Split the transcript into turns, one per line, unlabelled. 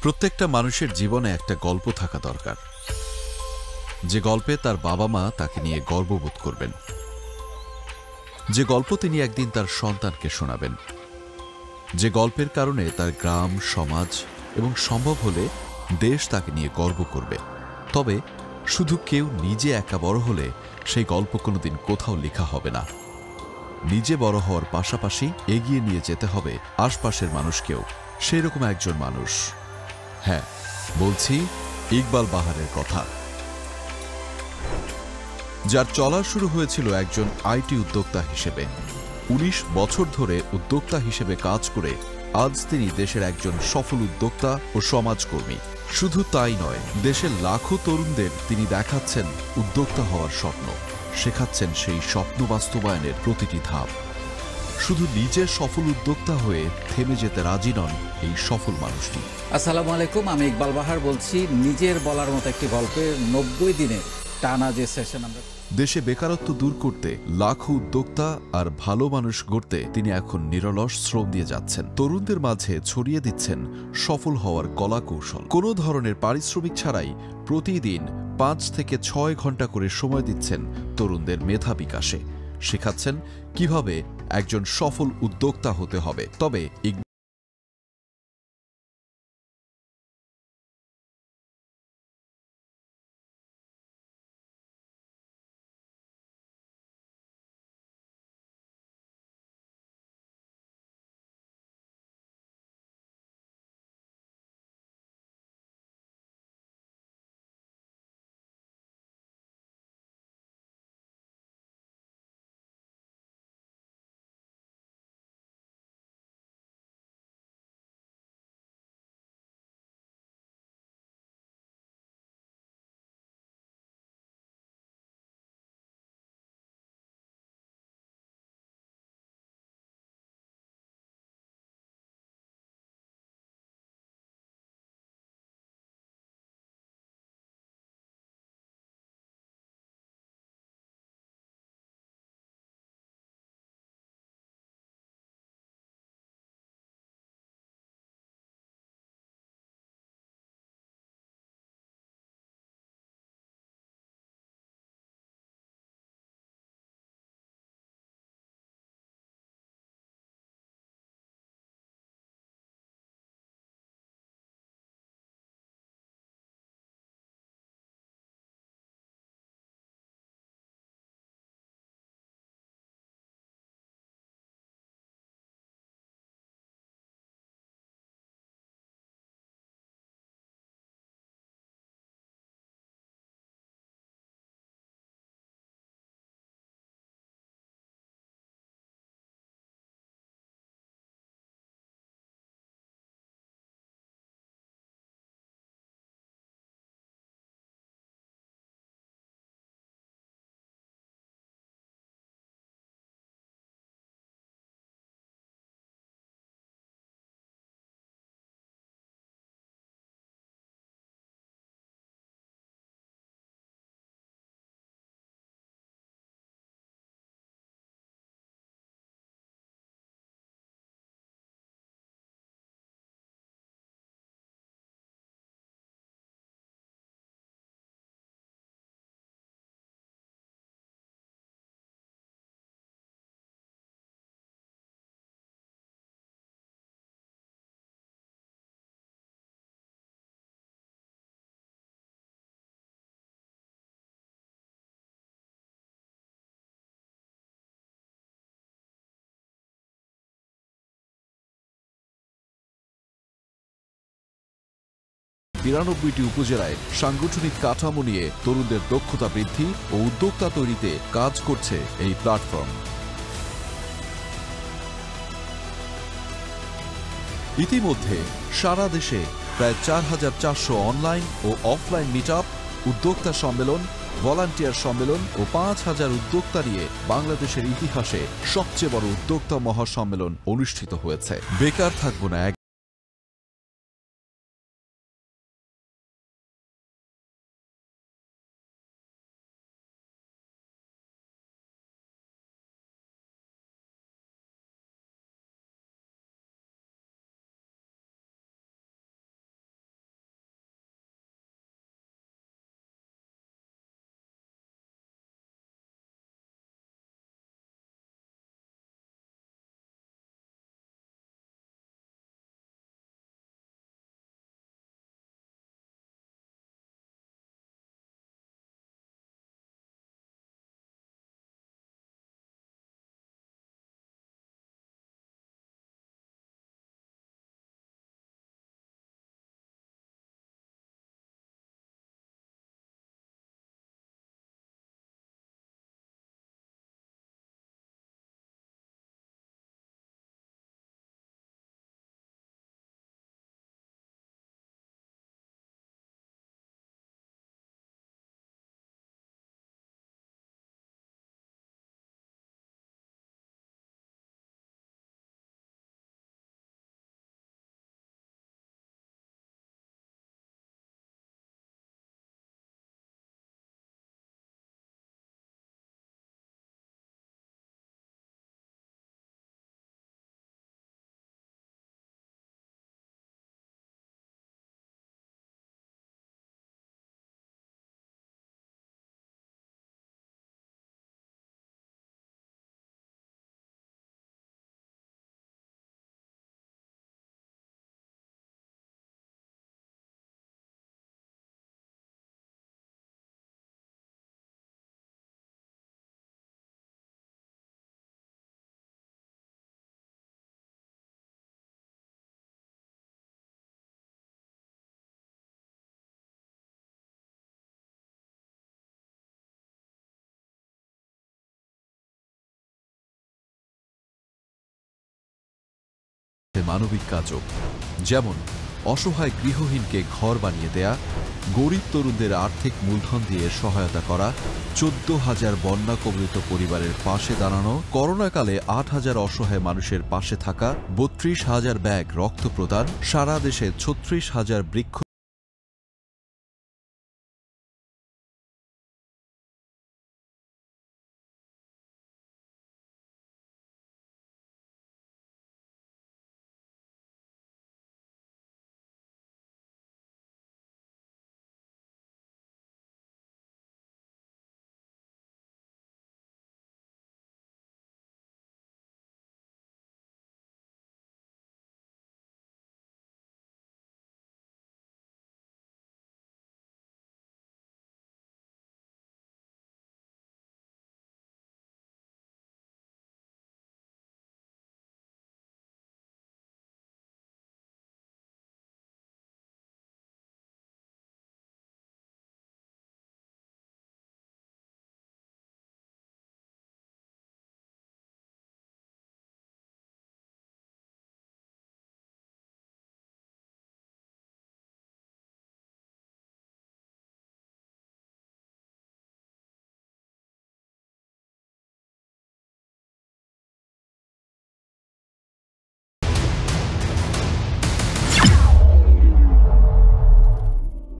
প্রত্যেকটা মানুষের জীবনে একটা গল্প থাকা দরকার, যে গল্পে তার বাবা মা তাকে নিয়ে গর্ববোধ করবেন, যে গল্প তিনি একদিন তার সন্তানকে শোনাবেন, যে গল্পের কারণে তার গ্রাম, সমাজ এবং সম্ভব হলে দেশ তাকে নিয়ে গর্ব করবে। তবে শুধু কেউ নিজে একা বড় হলে সেই গল্প কোনোদিন কোথাও লেখা হবে না। নিজে বড় হওয়ার পাশাপাশি এগিয়ে নিয়ে যেতে হবে আশপাশের মানুষকেও। সেই রকম একজন মানুষ, হ্যাঁ, বলছি ইকবাল বাহারের কথা, যার চলা শুরু হয়েছিল একজন আইটি উদ্যোক্তা হিসেবে। ১৯ বছর ধরে উদ্যোক্তা হিসেবে কাজ করে আজ তিনি দেশের একজন সফল উদ্যোক্তা ও সমাজকর্মী। শুধু তাই নয়, দেশের লাখো তরুণদের তিনি দেখাচ্ছেন উদ্যোক্তা হওয়ার স্বপ্ন, শেখাচ্ছেন সেই স্বপ্ন বাস্তবায়নের প্রতিটি ধাপ। শুধু নিজের সফল উদ্যোক্তা হয়ে থেমে যেতে রাজি নন এই সফল মানুষটি।
আসসালামু আলাইকুম, আমি ইকবাল বাহার বলছি। নিজের বলার মতো একটি গল্পের ৯০ দিনের টানা যে সেশন আমরা
দেশে বেকারত্ব দূর করতে, লাখো উদ্যোক্তা আর ভালো মানুষ গড়তে তিনি এখন নিরলস শ্রম দিয়ে যাচ্ছেন। তরুণদের মাঝে ছড়িয়ে দিচ্ছেন সফল হওয়ার কলা কৌশল। কোনো ধরনের পারিশ্রমিক ছাড়াই প্রতিদিন ৫ থেকে ৬ ঘন্টা করে সময় দিচ্ছেন তরুণদের মেধা বিকাশে, শেখাচ্ছেন কিভাবে একজন সফল উদ্যোক্তা হতে হবে। তবে বিরানব্বইটি উপজেলায় সাংগঠনিক কাঠামো নিয়ে তরুণদের দক্ষতা বৃদ্ধি ও উদ্যোক্তা তৈরিতে কাজ করছে এই প্ল্যাটফর্ম। ইতিমধ্যে সারা দেশে প্রায় ৪,৪০০ অনলাইন ও অফলাইন মিটআপ, উদ্যোক্তা সম্মেলন, ভলান্টিয়ার সম্মেলন ও ৫,০০০ উদ্যোক্তা নিয়ে বাংলাদেশের ইতিহাসে সবচেয়ে বড় উদ্যোক্তা মহাসম্মেলন অনুষ্ঠিত হয়েছে। বেকার থাকবো না। থাকবে মানবিক কাজও, যেমন অসহায় গৃহহীনকে ঘর বানিয়ে দেয়া, গরিব তরুণদের আর্থিক মূলধন দিয়ে সহায়তা করা, 14,000 বন্যা কবলিত পরিবারের পাশে দাঁড়ানো, করোনাকালে 8,000 অসহায় মানুষের পাশে থাকা, 32,000 ব্যাগ রক্ত প্রদান, সারা দেশে 36,000 বৃক্ষ